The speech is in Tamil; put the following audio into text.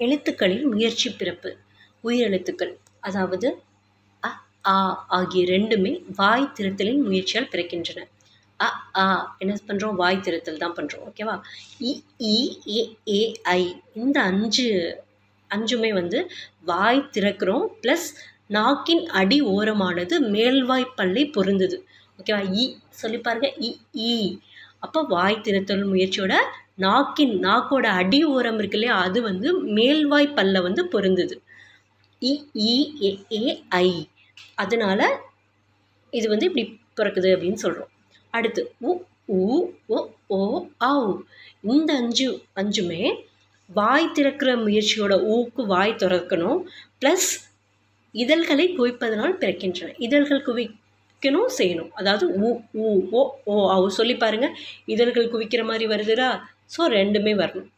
எழுத்துக்களில் முயற்சி பிறப்பு. உயிரெழுத்துக்கள் அதாவது அ, ஆ ஆகிய ரெண்டுமே வாய் திறத்தலின் முயற்சியால் பிறக்கின்றன. அ, ஆ என்ன பண்ணுறோம்? வாய் திறத்தல் தான் பண்ணுறோம். ஓகேவா? இ, ஈ, ஏ, ஐ இந்த அஞ்சுமே வந்து வாய் திறக்கிறோம் ப்ளஸ் நாக்கின் அடி ஓரமானது மேல்வாய் பல்லை பொருந்துது. ஓகேவா? சொல்லி பாருங்க. ஈ அப்போ வாய் திறத்தல் முயற்சியோட நாக்கோட அடி ஓரம் இருக்கு இல்லையா, அது வந்து மேல்வாய் பல்ல வந்து பொருந்துது. இ, ஏ, ஐ அதனால இது வந்து இப்படி பிறக்குது அப்படின்னு சொல்கிறோம். அடுத்து உ, ஓ, ஔ இந்த அஞ்சுமே வாய் திறக்கிற முயற்சியோட ஊக்கு வாய் திறக்கணும் ப்ளஸ் இதழ்களை குவிப்பதனால் பிறக்கின்றன. இதழ்கள் குவிக்கணும் செய்யணும். அதாவது ஓ, ஔ சொல்லி பாருங்க. இதழ்கள் குவிக்கிற மாதிரி வருதுடா. ஸோ ரெண்டுமே வரணும்.